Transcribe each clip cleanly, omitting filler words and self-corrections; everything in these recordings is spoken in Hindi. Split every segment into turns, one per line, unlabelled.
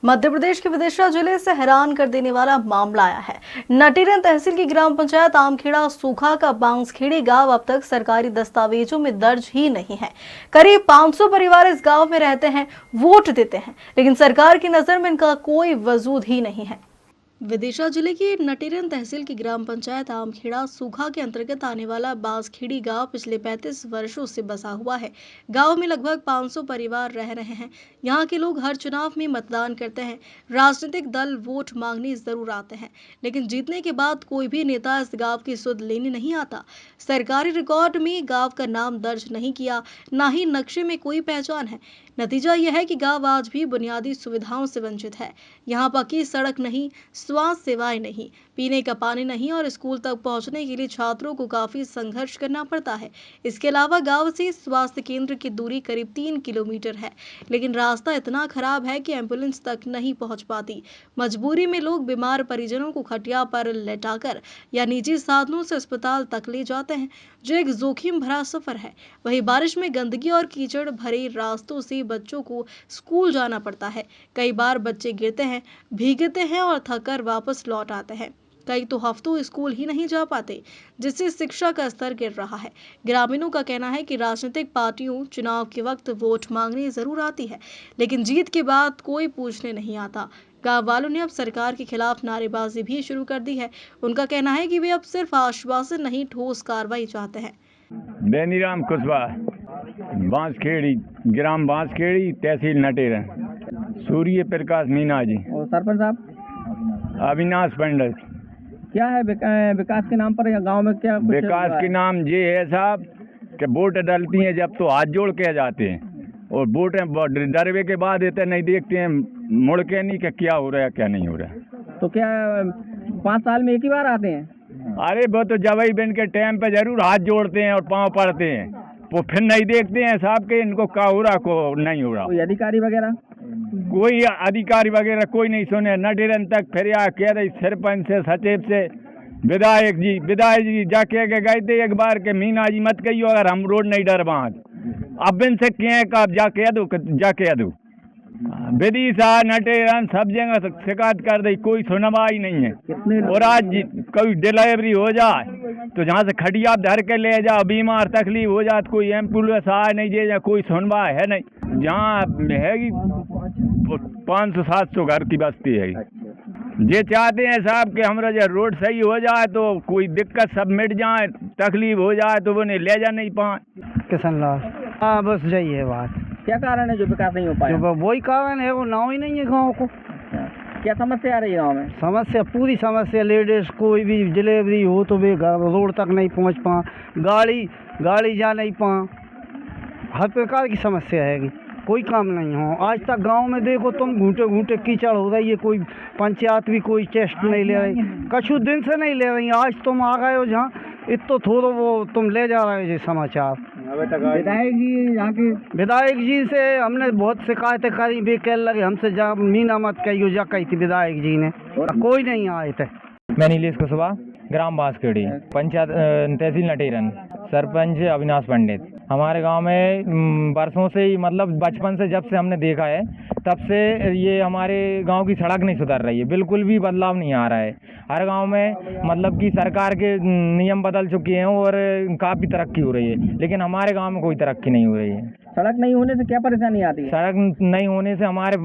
मध्य प्रदेश के विदिशा जिले से हैरान कर देने वाला मामला आया है। नटीरन तहसील की ग्राम पंचायत आमखेड़ा सूखा का बांसखेड़ी गांव अब तक सरकारी दस्तावेजों में दर्ज ही नहीं है। करीब 500 परिवार इस गांव में रहते हैं, वोट देते हैं, लेकिन सरकार की नजर में इनका कोई वजूद ही नहीं है। विदिशा जिले की नटीरन तहसील की ग्राम पंचायत आमखेड़ा सूखा के अंतर्गत आने वाला बांसखेड़ी गांव पिछले 35 वर्षों से बसा हुआ है। गांव में लगभग 500 परिवार रह रहे हैं। यहां के लोग हर चुनाव में मतदान करते हैं। राजनीतिक दल वोट मांगने जरूर आते हैं, लेकिन जीतने के बाद कोई भी नेता इस गांव की सुध लेने नहीं आता। सरकारी रिकॉर्ड में गांव का नाम दर्ज नहीं किया, न ही नक्शे में कोई पहचान है। नतीजा यह है कि गांव आज भी बुनियादी सुविधाओं से वंचित है। यहाँ पक्की सड़क नहीं, स्वास्थ्य सेवाएं नहीं, पीने का पानी नहीं और स्कूल तक पहुंचने के लिए छात्रों को काफी संघर्ष करना पड़ता है। इसके अलावा गांव से स्वास्थ्य केंद्र की दूरी करीब 3 किलोमीटर है, लेकिन रास्ता इतना खराब है कि एम्बुलेंस तक नहीं पहुंच पाती। मजबूरी में लोग बीमार परिजनों को खटिया पर लेटाकर या निजी साधनों से अस्पताल तक ले जाते हैं, जो एक जोखिम भरा सफर है। वहीं बारिश में गंदगी और कीचड़ भरे रास्तों से बच्चों को स्कूल जाना पड़ता है। कई बार बच्चे गिरते हैं, भीगते हैं और थककर वापस लौट आते हैं। कई तो हफ्तों स्कूल ही नहीं जा पाते, जिससे शिक्षा का स्तर गिर रहा है। ग्रामीणों का कहना है कि राजनीतिक पार्टियों चुनाव के वक्त वोट मांगने जरूर आती है, लेकिन जीत के बाद कोई पूछने नहीं आता। गांव वालों ने अब सरकार के खिलाफ नारेबाजी भी शुरू कर दी है। उनका कहना है कि वे अब सिर्फ आश्वासन नहीं, ठोस कार्रवाई चाहते हैं।
बेनीराम कुशवाहा, बांसखेड़ी, ग्राम बांसखेड़ी, तहसील नटेरन, सूर्य प्रकाश मीना जी
और सरपंच साहब
अविनाश पंडित।
क्या है विकास के नाम पर या गांव में क्या
विकास के नाम ये है साहब कि वोट डलती हैं जब तो हाथ जोड़ के जाते हैं, और वोट डरवे के बाद इतने नहीं देखते हैं, मुड़ के नहीं कि क्या हो रहा है क्या नहीं हो रहा है।
तो क्या 5 साल में एक ही बार आते हैं?
अरे वो तो जवाई बन के टाइम पे जरूर हाथ जोड़ते हैं और पाँव पड़ते हैं, वो फिर नहीं देखते हैं साहब के इनको क्या हो रहा को नहीं हो रहा।
कोई अधिकारी वगैरह
कोई नहीं सुने। नटेरन तक फिर कह रही सरपंच से, सचिव से, विधायक जी जाके गए थे एक बार के मीना जी मत कहियो अगर हम रोड नहीं डर बांध। अब इनसे क्या कब जाके दो विदिशा नटेरन सब जगह शिकायत कर दी, कोई सुनवाई नहीं है। और आज कोई डिलीवरी हो जाए तो जहाँ से खटिया धर के ले जाओ, बीमार तकलीफ हो जाए तो कोई एम्बुलेंस आए नहीं दे, कोई सुनवाई है नहीं। जहाँ है 500-700 घर की बस्ती है। ये चाहते हैं साहब कि हमारा जो रोड सही हो जाए तो कोई दिक्कत सब मिट जाए, तकलीफ हो जाए तो वो ले जा नहीं पाए।
किशन लाल, हाँ बस यही है बात।
क्या कारण है जो विकास नहीं हो पाया?
वही कारण है, वो नाव ही नहीं है गाँव को।
क्या समस्या आ रही है गाँव में?
समस्या पूरी समस्या, लेडीज कोई भी डिलीवरी हो तो वे रोड तक नहीं पहुंच पा, गाड़ी जा नहीं पा, हर प्रकार की समस्या है। कोई काम नहीं हो। आज तक गांव में देखो तुम घूंटे कीचड़ हो रही है, कोई पंचायत भी कोई टेस्ट नहीं ले रही, कछु दिन से नहीं ले रही। आज तुम आ गए हो जहाँ इतो थोड़ा वो तुम ले जा रहे हो ये समाचार। विधायक जी से हमने बहुत शिकायतें करी, वे कह लगे हमसे जा मीना मत कहियो, जा कही थी विधायक जी ने, कोई नहीं आए थे।
मैं नीलेश कुशवाहा, ग्राम बांसखेड़ी, पंचायत तहसील नटेरन, सरपंच अविनाश पंडित। हमारे गांव में बरसों से ही, मतलब बचपन से जब से हमने देखा है तब से ये हमारे गांव की सड़क नहीं सुधर रही है, बिल्कुल भी बदलाव नहीं आ रहा है। हर गांव में मतलब कि सरकार के नियम बदल चुके हैं और काफ़ी तरक्की हो रही है, लेकिन हमारे गांव में कोई तरक्की नहीं हो रही है।
सड़क नहीं होने से क्या परेशानी आती है?
सड़क नहीं होने से हमारे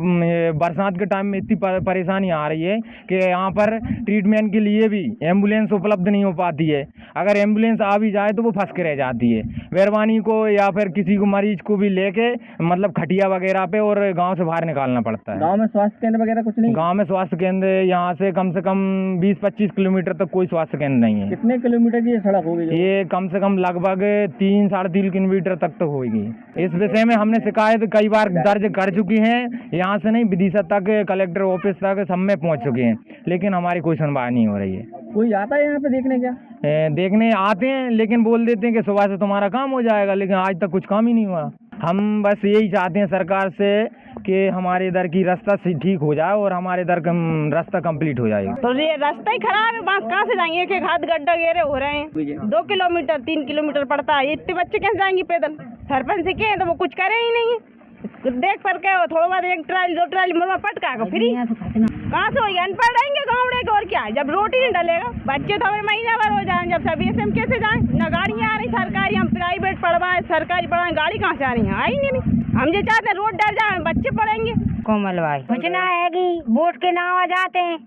बरसात के टाइम में इतनी परेशानी आ रही है कि यहाँ पर ट्रीटमेंट के लिए भी एम्बुलेंस उपलब्ध नहीं हो पाती है। अगर एम्बुलेंस आ भी जाए तो वो फंस के रह जाती है। मेहरबानी को या फिर किसी को मरीज को भी लेके मतलब खटिया वगैरह पे और गांव से बाहर निकालना पड़ता है।
गांव में स्वास्थ्य केंद्र वगैरह कुछ नहीं?
गांव में स्वास्थ्य केंद्र यहाँ से कम 20-25 किलोमीटर तक कोई स्वास्थ्य केंद्र नहीं है।
कितने किलोमीटर की ये सड़क होगी?
ये कम से कम लगभग 3-3.5 किलोमीटर तक तो होगी। इस विषय में हमने शिकायत कई बार दर्ज कर चुकी हैं, यहाँ से नहीं विदिशा तक, कलेक्टर ऑफिस तक सब में पहुँच चुके हैं, लेकिन हमारी कोई सुनवाई नहीं हो रही है।
कोई आता है यहाँ पे देखने? क्या
देखने आते हैं, लेकिन बोल देते हैं कि सुबह से तुम्हारा काम हो जाएगा, लेकिन आज तक कुछ काम ही नहीं हुआ। हम बस यही चाहते हैं सरकार से कि हमारे इधर की रास्ता ठीक हो जाए और हमारे इधर रास्ता कंप्लीट हो जाएगा।
तो ये रास्ता ही खराब है, बांस कहाँ से जाएंगे? एक हाथ गड्ढा घेरे हो रहे हैं, 2 किलोमीटर 3 किलोमीटर पड़ता है, इतने बच्चे कैसे जाएंगे पैदल? सरपंच से कहें तो वो कुछ करे ही नहीं है। देख पर के थोड़ा बहुत एक ट्राली 2 ट्राली मुर्गा पटका के फ्री कहाँ से होगी, अनपढ़ रहेंगे गाँव के और क्या है, जब रोटी नहीं डलेगा बच्चे तो हमें महीना भर हो जाए, जब सभी से हम कैसे जाएं, न गाड़ियाँ आ रही सरकारी, हम प्राइवेट पढ़वाएं सरकारी पढ़वाएं, गाड़ी कहाँ से आ रही है, आएंगे नहीं। हम जो चाहते हैं रोड डर जाए बच्चे पढ़ेंगे।
कोमल भाई कुछ ना है कि वोट के नाम आ जाते हैं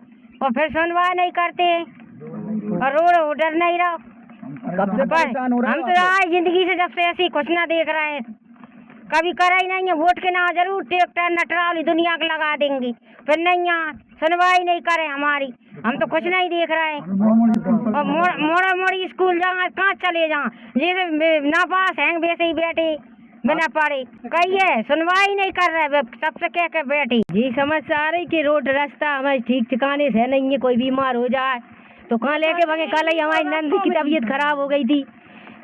और फिर सुनवाई नहीं करते हैं और रोड डर नहीं रहा।
कब से परेशान हो रहा
हम तो आज जिंदगी से जब से ऐसी कुछ ना देख रहे हैं, कभी करा ही नहीं है। वोट के नाम जरूर ट्रैक्टर नटराली दुनिया को लगा देंगे, फिर नहीं यहाँ सुनवाई नहीं करे हमारी, हम तो कुछ नहीं देख रहे हैं। और मोड़ा मोड़ी स्कूल जहाँ कहाँ चले जहाँ जैसे ना पास हैं वैसे ही बैठे बिना पढ़े, कही है सुनवाई नहीं कर रहे, सबसे कह के बैठे। जी समस्या आ रही कि रोड रास्ता हमारे ठीक ठिकाने से नहीं है, कोई बीमार हो जाए तो कहाँ लेके भागे। कल ही हमारी नंदी की तबीयत खराब हो गई थी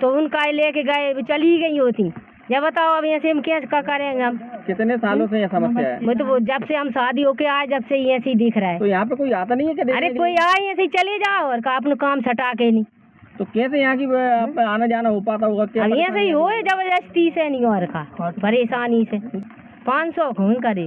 तो उनका लेके गए, चली गई होती। जब बताओ अब ऐसे हम क्या करेंगे हम।
कितने सालों से ये समस्या है?
मैं तो जब से हम शादी होके आए जब से ऐसे ही दिख रहा है।
तो यहाँ पे कोई आता नहीं है क्या?
अरे कोई आए ऐसे ही चले जाओ और अपना काम सटा के नहीं।
तो कैसे यहाँ की आना जाना हो पाता होगा? क्या
अब ऐसे ही हो जबरदस्ती से नहीं और का परेशानी से 500 खून करे।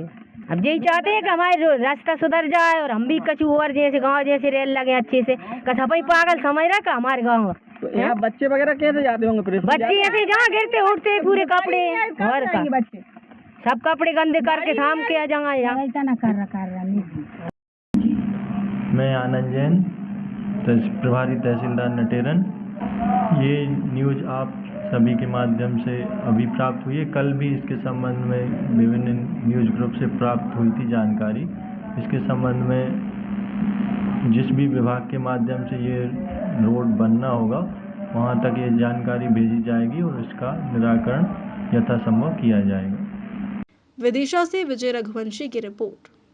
अब यही चाहते हैं कि हमारे रास्ता सुधर जाए और हम भी कछु और जैसे गाँव जैसे रेल लगे अच्छे से। सफाई पागल समझ रहा का हमारे गाँव।
तो यहाँ बच्चे वगैरह कैसे जाते होंगे फिर?
बच्चे ऐसे जहाँ गिरते उठते पूरे कपड़े और का सब कपड़े गंदे करके शाम के आ जाएंगे।
मैं आनंद जैन प्रभारी तहसीलदार नटेरन। ये न्यूज़ आप सभी के माध्यम से अभी प्राप्त हुई है। कल भी इसके संबंध में विभिन्न न्यूज़ ग्रुप से प्राप्त हुई थी जानकारी। इसके संबंध में जिस भी विभाग के माध्यम से ये रोड बनना होगा वहाँ तक ये जानकारी भेजी जाएगी और इसका निराकरण यथासंभव किया जाएगा।
विदिशा से विजय रघुवंशी की रिपोर्ट।